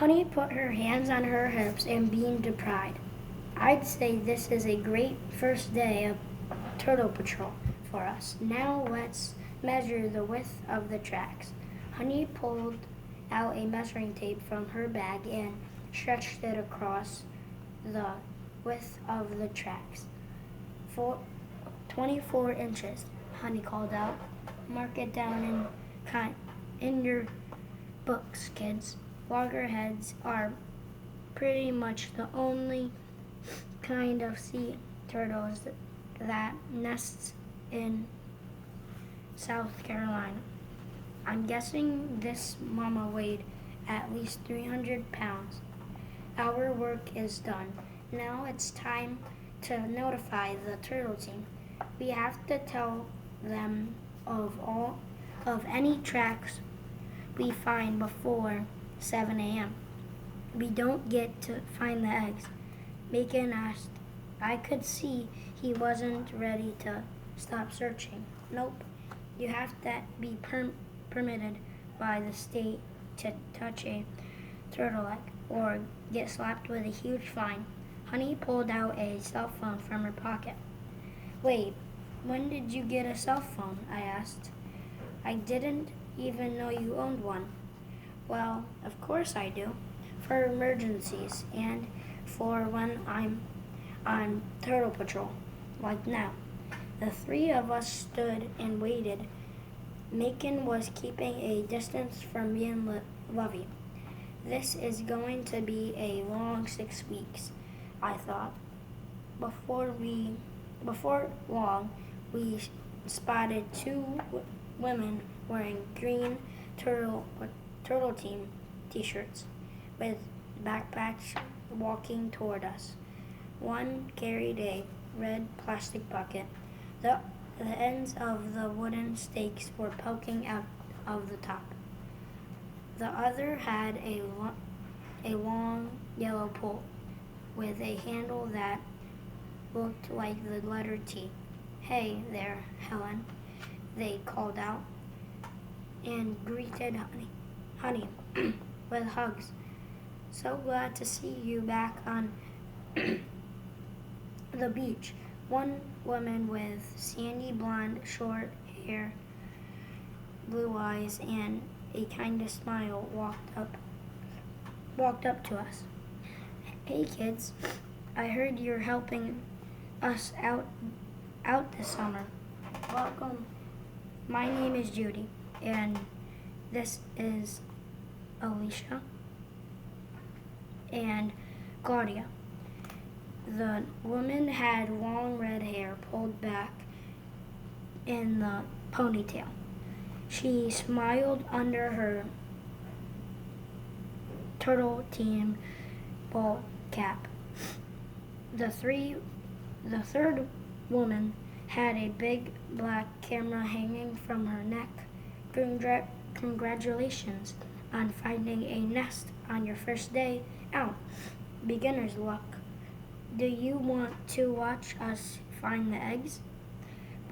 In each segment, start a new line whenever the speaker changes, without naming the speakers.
Honey put her hands on her hips and beamed with pride. I'd say this is a great first day of Turtle Patrol for us. Now let's measure the width of the tracks. Honey pulled out a measuring tape from her bag and stretched it across the width of the tracks. 24 inches, Honey called out. Mark it down in your books, kids. Loggerheads are pretty much the only kind of sea turtles that nests in South Carolina. I'm guessing this mama weighed at least 300 pounds. Our work is done. Now it's time to notify the turtle team. We have to tell them of any tracks we find before 7 a.m. We don't get to find the eggs. Bacon asked. I could see he wasn't ready to stop searching. Nope. You have to be permitted by the state to touch a turtle egg or get slapped with a huge fine. Honey pulled out a cell phone from her pocket. Wait, when did you get a cell phone? I asked. I didn't even know you owned one. Well, of course I do. For emergencies and for when I'm on Turtle Patrol, like now. The three of us stood and waited. Macon was keeping a distance from me and Lovey. This is going to be a long 6 weeks, I thought. Before long, we spotted two women wearing green turtle team t-shirts with backpacks walking toward us. One carried a red plastic bucket. The ends of the wooden stakes were poking out of the top. The other had a long yellow pole with a handle that looked like the letter T. Hey there, Helen, they called out, and greeted Honey with hugs. So glad to see you back on the beach. One woman with sandy blonde short hair, blue eyes, and a kind of smile walked up to us. Hey kids, I heard you're helping us out this summer. Welcome. My name is Judy, and this is Alicia and Claudia. The woman had long red hair pulled back in the ponytail. She smiled under her turtle team ball cap. The third woman had a big black camera hanging from her neck. Congratulations on finding a nest on your first day out. Beginner's luck. Do you want to watch us find the eggs?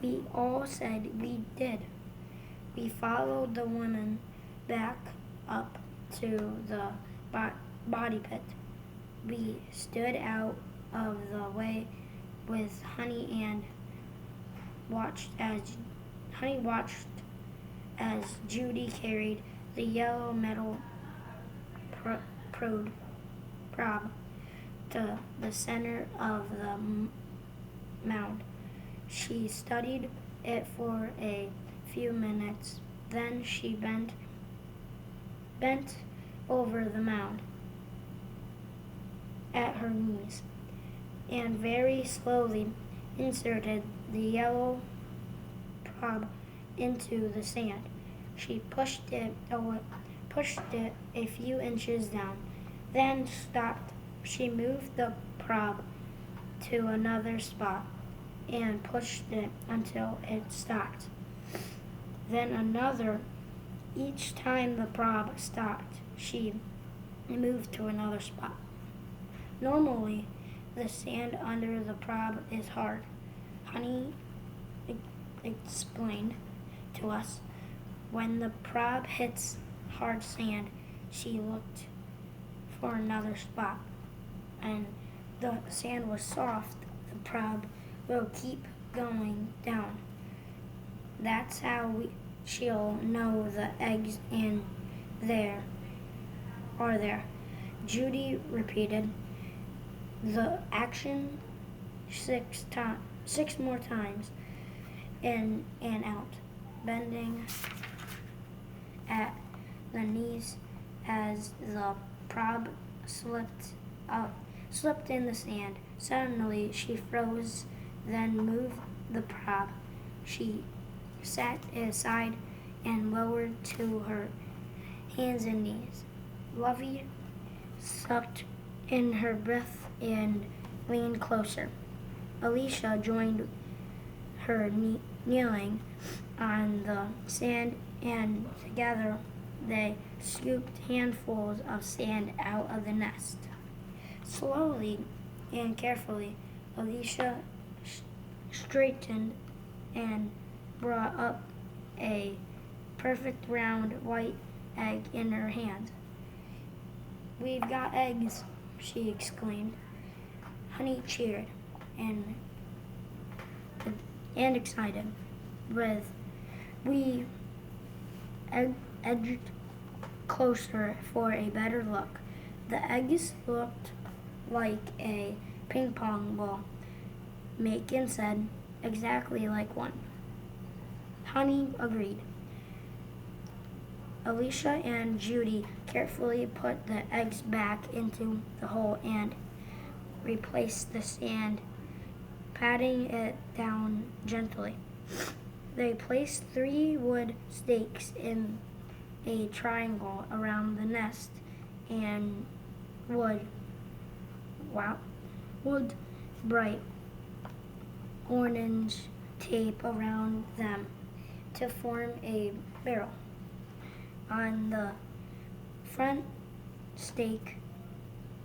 We all said we did. We followed the woman back up to the body pit. We stood out of the way with Honey and watched as Judy carried the yellow metal probe to the center of the mound. She studied it for a few minutes. Then she bent over the mound at her knees and very slowly inserted the yellow probe into the sand. She pushed it a few inches down, then stopped. She moved the probe to another spot and pushed it until it stopped. Then another. Each time the probe stopped, she moved to another spot. Normally, the sand under the probe is hard. Honey explained to us. When the probe hits hard sand, she looked for another spot, and the sand was soft. The probe will keep going down. That's how she'll know the eggs and there are there. Judy repeated the action 6 more times, in and out, bending at the knees as the probe slipped in the sand. Suddenly she froze, then moved the probe. She sat aside and lowered to her hands and knees. Lovey sucked in her breath and leaned closer. Alicia joined her, kneeling on the sand, and together they scooped handfuls of sand out of the nest. Slowly and carefully, Alicia straightened and brought up a perfect round white egg in her hand. "We've got eggs," she exclaimed. Honey cheered and excited. We edged closer for a better look. The eggs looked like a ping pong ball. Macon said, "Exactly like one." Honey agreed. Alicia and Judy carefully put the eggs back into the hole and replaced the sand, patting it down gently. They placed 3 wood stakes in a triangle around the nest and wood bright orange tape around them to form a barrel. On the front stake,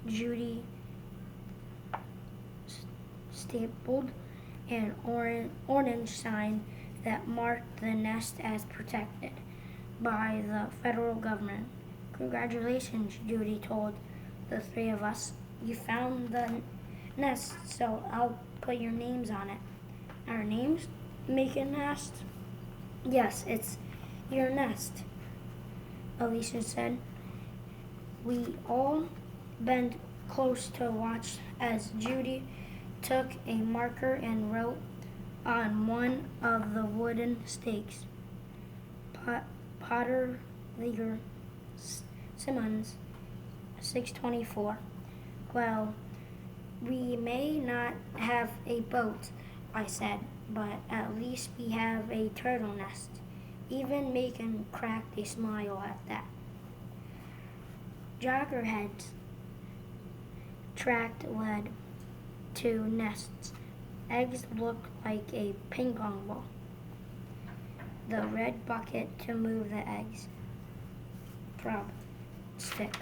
Judy stapled an orange sign that marked the nest as protected by the federal government. "Congratulations," Judy told the 3 of us. "You found the nest, so I'll put your names on it." "Our names?" Macon asked. "Yes, it's your nest," Alicia said. We all bent close to watch as Judy took a marker and wrote on one of the wooden stakes, "Potter Leaguer Simmons, 624. "Well, we may not have a boat," I said, "but at least we have a turtle nest." Even Macon cracked a smile at that. Joggerhead's track led to nests. Eggs looked like a ping pong ball. The red bucket to move the eggs. Prob stick.